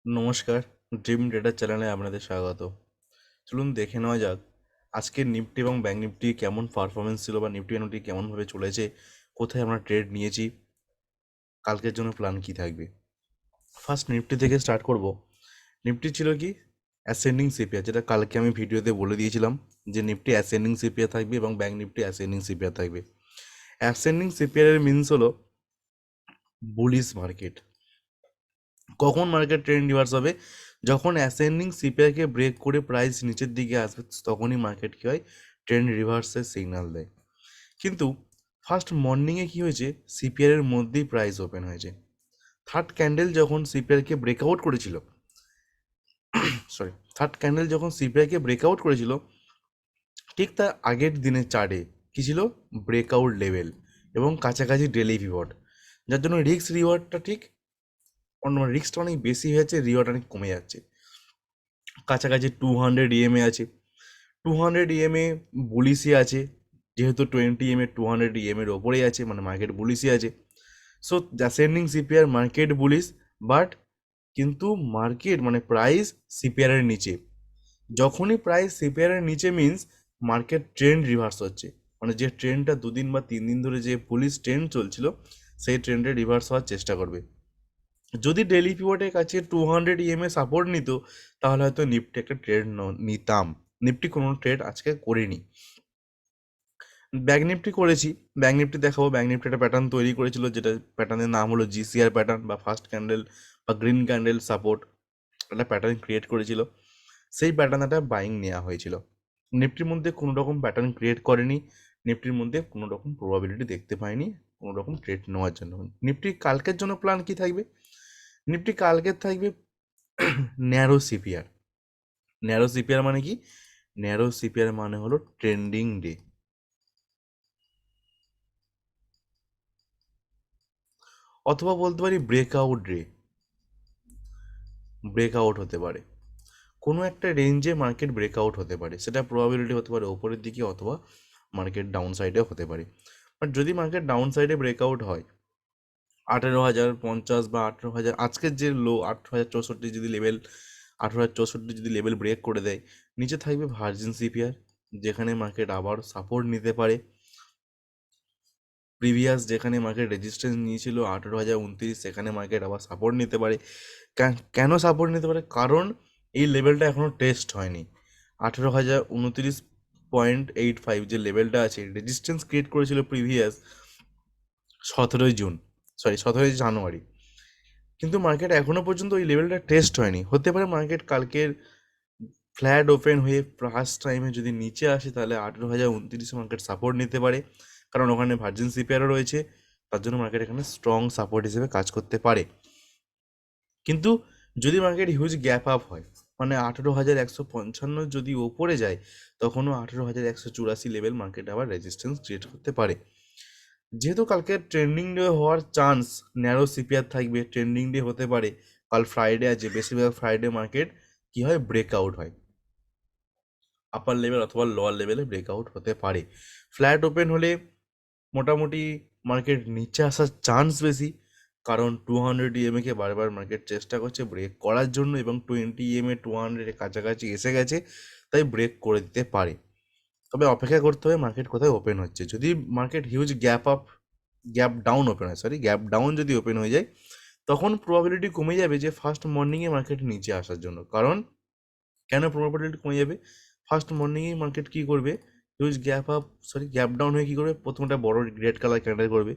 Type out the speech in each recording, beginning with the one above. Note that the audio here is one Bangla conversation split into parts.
নমস্কার, ড্রিম ট্রেডার চ্যানেলে আপনাদের স্বাগত। চলুন দেখে নেওয়া যাক আজকের নিফটি এবং ব্যাঙ্ক নিফটি কেমন পারফরমেন্স ছিল বা নিফটি নিফটি কেমনভাবে চলেছে, কোথায় আমরা ট্রেড নিয়েছি, কালকের জন্য প্ল্যান কি থাকবে। ফার্স্ট নিফটি থেকে স্টার্ট করব। নিফটি ছিল কি অ্যাসেন্ডিং সিপিআর, যেটা কালকে আমি ভিডিওতে বলে দিয়েছিলাম যে নিফটি অ্যাসেন্ডিং সিপিআর থাকবে এবং ব্যাঙ্ক নিফটি অ্যাসেন্ডিং সিপিআর থাকবে। অ্যাসেন্ডিং সিপিআর এর মিনস হলো বুলিশ মার্কেট। কখন মার্কেট ট্রেন্ড রিভার্স হবে? যখন অ্যাসেন্ডিং সিপিআইকে ব্রেক করে প্রাইস নিচের দিকে আসবে, তখনই মার্কেট কী হয়, ট্রেন্ড রিভার্সের সিগন্যাল দেয়। কিন্তু ফার্স্ট মর্নিংয়ে কী হয়েছে, সিপিআর এর মধ্যেই প্রাইস ওপেন হয়েছে। থার্ড ক্যান্ডেল যখন সিপিআইকে ব্রেকআউট করেছিল, থার্ড ক্যান্ডেল যখন সিপিআইকে ব্রেকআউট করেছিল, ঠিক তার আগের দিনের চার্টে কী ছিল, ব্রেকআউট লেভেল এবং কাছাকাছি ডেলি পিভট, যার জন্য রিস্ক রিওয়ার্ডটা ঠিক অন্য, রিস্কটা অনেক বেশি হয়েছে, রিওয়ার্ড অনেক কমে যাচ্ছে। কাছাকাছি 200 ইএমএ আছে, 200 ইএমএ বুলিশি আছে, যেহেতু 20 ইএমএ 200 ইএমএর ওপরেই আছে, মানে মার্কেট বুলিশি আছে। So ascending CPR market bullish, but কিন্তু মার্কেট মানে প্রাইস সিপিআর এর নিচে। যখনই প্রাইস সিপিআর এর নিচে মিন্স মার্কেট ট্রেন্ড রিভার্স হচ্ছে, মানে যে ট্রেন্ডটা 2 দিন বা 3 দিন ধরে যে বুলিশ ট্রেন্ড চলছিল, সেই ট্রেন্ডে রিভার্স হওয়ার চেষ্টা করবে। যদি ডেলি পিভটের কাছে 200 ইএমএ সাপোর্ট নিত, তাহলে হয়তো নিফটি একটা ট্রেড নিতাম। নিফটি কোনো ট্রেড আজকে করিনি। ব্যাঙ্ক নিফটি করেছি, ব্যাঙ্ক নিফটি দেখাবো। ব্যাঙ্ক নিফটি একটা প্যাটার্ন তৈরি করেছিল, যেটা প্যাটার্নের নাম হলো জিসিআর প্যাটার্ন বা ফার্স্ট ক্যান্ডেল বা গ্রিন ক্যান্ডেল সাপোর্ট, একটা প্যাটার্ন ক্রিয়েট করেছিল। সেই প্যাটার্নটা বাইং নেওয়া হয়েছিল। নিফটির মধ্যে কোনো রকম প্যাটার্ন ক্রিয়েট করেনি, নিফটির মধ্যে কোনো রকম প্রবাবিলিটি দেখতে পাইনি কোনো রকম ট্রেড নেওয়ার জন্য। নিফটি কালকের জন্য প্ল্যান কি থাকবে? নিফটি কালকের থাকবে ন্যারো সিপিআর। ন্যারো সিপিআর মানে কি? ন্যারো সিপিআর মানে হলো ট্রেন্ডিং ডে, অথবা বলতে পারি ব্রেকআউট ডে। ব্রেকআউট হতে পারে কোনো একটা রেঞ্জে, মার্কেট ব্রেকআউট হতে পারে, সেটা প্রবাবিলিটি হতে পারে ওপরের দিকে অথবা মার্কেট ডাউন সাইডেও হতে পারে। বাট যদি মার্কেট ডাউন সাইডে ব্রেকআউট হয় 18,050 বা 18,000, আজকের যে লো 18,064 যদি লেভেল, 18,064 যদি লেভেল ব্রেক করে দেয়, নিচে থাকবে ভার্জিন সিপিআর, যেখানে মার্কেট আবার সাপোর্ট নিতে পারে। প্রিভিয়াস যেখানে মার্কেট রেজিস্ট্যান্স নিয়েছিল 18,029, সেখানে মার্কেট আবার সাপোর্ট নিতে পারে। কেন সাপোর্ট নিতে পারে? কারণ এই লেভেলটা এখনও টেস্ট হয়নি। 18,029.85 যে লেভেলটা আছে, রেজিস্ট্যান্স ক্রিয়েট করেছিল প্রিভিয়াস 17 জুন, 17 জানুয়ারি। কিন্তু মার্কেট এখনও পর্যন্ত ওই লেভেলটা টেস্ট হয়নি। হতে পারে মার্কেট কালকের ফ্ল্যাট ওপেন হয়ে ফার্স্ট টাইমে যদি নিচে আসে, তাহলে 18,029 মার্কেট সাপোর্ট নিতে পারে, কারণ ওখানে ভার্জিন সিপিআরও রয়েছে, তার জন্য মার্কেট এখানে স্ট্রং সাপোর্ট হিসেবে কাজ করতে পারে। কিন্তু যদি মার্কেট হিউজ গ্যাপ আপ হয়, মানে 18,155 যদি ওপরে যায়, তখনও 18,184 লেভেল মার্কেট আবার রেজিস্ট্যান্স ক্রিয়েট করতে পারে। যেহেতু কালকে ট্রেন্ডিং ডে হওয়ার চান্স, ন্যারো সিপিআর থাকবে, ট্রেন্ডিং ডে হতে পারে, কাল ফ্রাইডে আছে, বেশিরভাগ ফ্রাইডে মার্কেট কি হয়, ব্রেকআউট হয়, আপার লেভেল অথবা লোয়ার লেভেলে ব্রেকআউট হতে পারে। ফ্ল্যাট ওপেন হলে মোটামুটি মার্কেট নিচে আসার চান্স বেশি, কারণ 200 ইএমএকে বারবার মার্কেট চেষ্টা করছে ব্রেক করার জন্য, এবং 20 ইএমএ 200 এর কাছাকাছি এসে গেছে, তাই ব্রেক করে দিতে পারে। তবে অপেক্ষা করতে হবে মার্কেট কোথায় ওপেন হচ্ছে। যদি market huge gap down open হয়, গ্যাপ ডাউন যদি ওপেন হয়ে যায়, তখন প্রবাবিলিটি কমে যাবে যে ফার্স্ট মর্নিংয়ে মার্কেট নিচে আসার জন্য। কারণ কেন প্রবাবিলিটি কমে যাবে? ফার্স্ট মর্নিংয়েই মার্কেট কী করবে, হিউজ গ্যাপ ডাউন হয়ে কী করবে, প্রথমটা বড় রেড কালার ক্যান্ডেল করবে।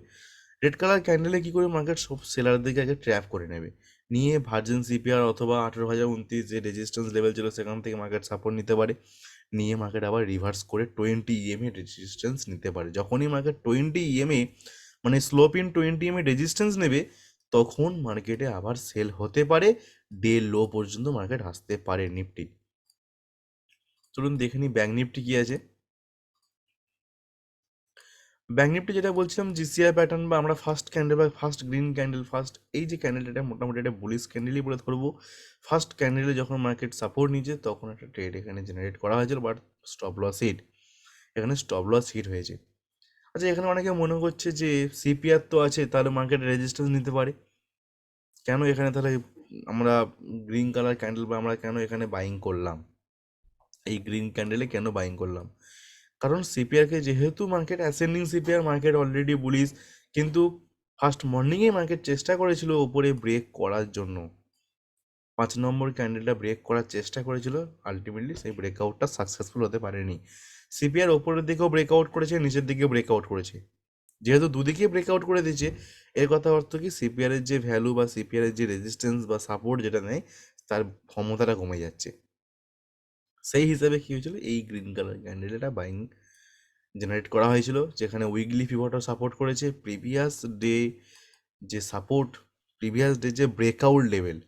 রেড কালার ক্যান্ডেলে কী করে মার্কেট সব সেলারদেরকে আগে ট্র্যাপ করে নেবে, নিয়ে ভার্জিন সিপিআর অথবা 18,029 যে রেজিস্ট্যান্স লেভেল ছিল, সেখান থেকে মার্কেট সাপোর্ট নিতে পারে, নিয়ে মার্কেট আবার রিভার্স করে 20 ইএমএ রেজিস্ট্যান্স নিতে পারে। যখনই মার্কেট 20 ইএমএ মানে স্লোপ ইন 20 ইএমএ রেজিস্ট্যান্স নেবে, তখন মার্কেটে আবার সেল হতে পারে, ডে লো পর্যন্ত মার্কেট আসতে পারে নিফটি। চলুন দেখে নিই ব্যাঙ্ক নিফটি কী আছে। ব্যাঙ্ক নিফটি যেটা বলছিলাম, জিসিআই প্যাটার্ন বা আমরা ফার্স্ট ক্যান্ডেল বা ফার্স্ট গ্রিন ক্যান্ডেল, ফার্স্ট এই যে ক্যান্ডেলটা মোটামুটি একটা বুলিশ ক্যান্ডেলই বলে ধরবো। ফার্স্ট ক্যান্ডেলে যখন মার্কেট সাপোর্ট নিয়েছে, তখন একটা ট্রেড এখানে জেনারেট করা হয়েছিল, বাট স্টপ লস হিট, এখানে স্টপ লস হিট হয়েছে। আচ্ছা, এখানে অনেকে মনে করছে যে সিপিআর তো আছে, তাহলে মার্কেট রেজিস্ট্যান্স নিতে পারে, কেন এখানে তাহলে আমরা গ্রিন কালার ক্যান্ডেল বা আমরা কেন এখানে বাইং করলাম, এই গ্রিন ক্যান্ডেলে কেন বাইং করলাম? কারণ সিপিআরকে যেহেতু market ascending CPR, market already bullish, কিন্তু ফার্স্ট মর্নিংয়ে মার্কেট চেষ্টা করেছিল ওপরে ব্রেক করার জন্য, 5 নম্বর ক্যান্ডেলটা ব্রেক করার চেষ্টা করেছিল, আলটিমেটলি সেই ব্রেকআউটটা সাকসেসফুল হতে পারেনি। সিপিআর ওপরের দিকেও ব্রেকআউট করেছে, নিচের দিকেও ব্রেকআউট করেছে। যেহেতু দুদিকে ব্রেকআউট করে দিয়েছে, এর কথা অর্থ কি সিপিআরের যে ভ্যালু বা সিপিআরের যে রেজিস্ট্যান্স বা সাপোর্ট যেটা নেয়, তার ক্ষমতাটা কমে যাচ্ছে। সেই হিসাবে কী হয়েছিল, এই গ্রিন কালার ক্যান্ডেলটা বাইং জেনারেট করা হয়েছিল, যেখানে উইকলি পিভটও সাপোর্ট করেছে। প্রিভিয়াস ডে যে সাপোর্ট, প্রিভিয়াস ডে যে ব্রেকআউট লেভেল,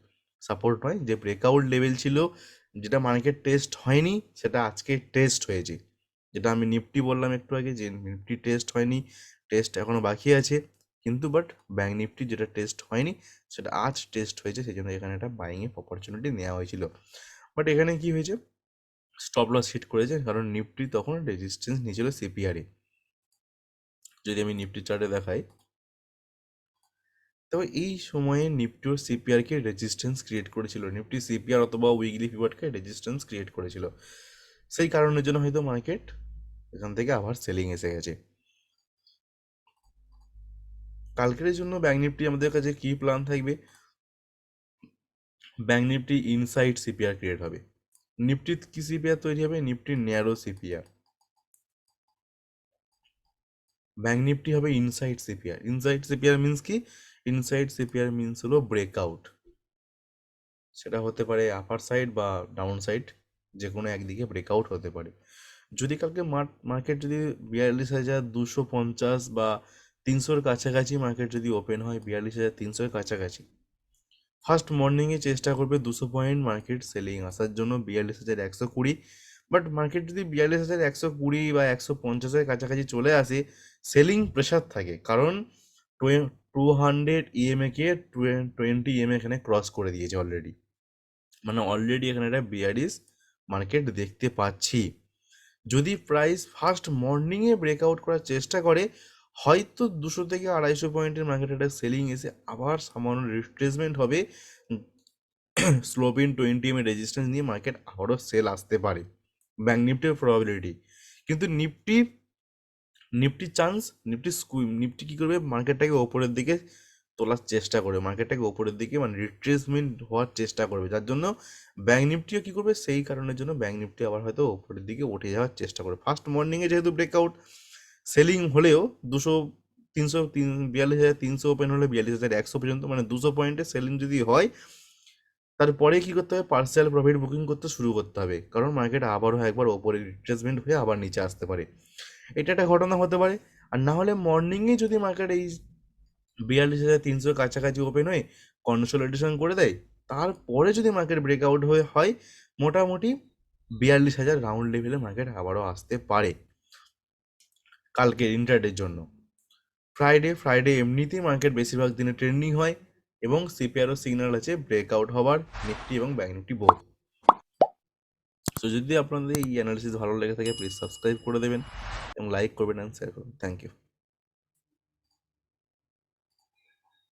সাপোর্ট নয়, যে ব্রেকআউট লেভেল ছিল, যেটা মার্কেট টেস্ট হয়নি, সেটা আজকে টেস্ট হয়েছে। যেটা আমি নিফটি বললাম একটু আগে, যে নিফটি টেস্ট হয়নি, টেস্ট এখনও বাকি আছে, কিন্তু বাট ব্যাঙ্ক নিফটি যেটা টেস্ট হয়নি সেটা আজ টেস্ট হয়েছে, সেই জন্য এখানে একটা বাইংয়ের অপরচুনিটি নেওয়া হয়েছিল। বাট এখানে কি হয়েছে, স্টপ লস হিট করেছে, কারণ নিফটি তখন রেজিস্ট্যান্স নিয়েছিল সিপিআরে। যদি আমি নিফটি চার্টে দেখাই, তবে এই সময়ে নিফটি ও সিপিআরকে রেজিস্ট্যান্স ক্রিয়েট করেছিল, নিফটি সিপিআর অথবা উইকলি পিভটকে রেজিস্ট্যান্স ক্রিয়েট করেছিল। সেই কারণের জন্য হয়তো মার্কেট এখান থেকে আবার সেলিং এসে গেছে। কালকের জন্য ব্যাঙ্ক নিফটি আমাদের কাছে কি প্ল্যান থাকবে, bank Nifty inside CPR create হবে। নিফটি কি সিপিআর তৈরি হবে, Nifty narrow CPR. Bank Nifty হবে inside CPR. Inside CPR means কি, ইনসাইড সিপিআর মিনস হলো ব্রেকআউট, সেটা হতে পারে আপার সাইড বা ডাউন সাইড, যে কোনো একদিকে ব্রেকআউট হতে পারে। যদি কালকে মার্কেট যদি 42,250 বা 300-র কাছাকাছি মার্কেট যদি ওপেন হয়, 42,300-এর কাছাকাছি, ফার্স্ট মর্নিংয়ে চেষ্টা করবে 200 পয়েন্ট মার্কেট সেলিং আসার জন্য, 42,120। বাট মার্কেট যদি 42,120 বা 150-এর কাছাকাছি চলে আসে, সেলিং প্রেশার থাকে, কারণ 200 ইএমএকে 20 ইএমএ এখানে ক্রস করে দিয়েছে অলরেডি, মানে অলরেডি এখানে একটা বিয়ারিশ মার্কেট দেখতে পাচ্ছি। যদি প্রাইস ফার্স্ট মর্নিংয়ে ব্রেকআউট করার চেষ্টা করে, হয়তো 200 থেকে 250 পয়েন্টের মার্কেট একটা সেলিং এসে আবার সামান্য রিট্রেসমেন্ট হবে, স্লোপ ইন 20 এম রেজিস্ট্যান্স নিয়ে মার্কেট আবারও সেল আসতে পারে, ব্যাঙ্ক নিফটির প্রবাবিলিটি। কিন্তু নিফটির চান্স, নিফটি কী করবে, মার্কেটটাকে ওপরের দিকে তোলার চেষ্টা করবে, মার্কেটটাকে ওপরের দিকে মানে রিট্রেসমেন্ট হওয়ার চেষ্টা করবে, যার জন্য ব্যাঙ্ক নিফটিও কী করবে, সেই কারণের জন্য ব্যাঙ্ক নিফটি আবার হয়তো ওপরের দিকে উঠে যাওয়ার চেষ্টা করবে। ফার্স্ট মর্নিংয়ে যেহেতু ব্রেকআউট সেলিং হলেও 42,300 ওপেন হলে 42,100 পর্যন্ত, মানে 200 পয়েন্টের সেলিং যদি হয়, তারপরে কী করতে হবে, পার্সিয়াল প্রফিট বুকিং করতে শুরু করতে হবে, কারণ মার্কেট আবারও একবার ওপরে রিট্রেসমেন্ট হয়ে আবার নিচে আসতে পারে, এটা একটা ঘটনা হতে পারে। আর না হলে মর্নিংয়ে যদি মার্কেট এই 42,300 কাছাকাছি ওপেন হয়ে কনসোলিডেশন করে দেয়, তারপরে যদি মার্কেট ব্রেকআউট হয়, মোটামুটি 42,000 রাউন্ড লেভেলে মার্কেট আবারও আসতে পারে কালকে ইন্টারডের জন্য। ফ্রাইডে এমনিতেই মার্কেট বেশিরভাগ দিনে ট্রেন্ডিং হয়, এবং সিপিআরও সিগন্যাল আছে ব্রেকআউট হওয়ার, নিফটি এবং ব্যাঙ্ক নিফটি বোথ। সো যদি আপনাদের এই অ্যানালিসিস ভালো লেগে থাকে, প্লিজ সাবস্ক্রাইব করে দেবেন এবং লাইক করবেন অ্যান্ড শেয়ার করবেন। Thank you.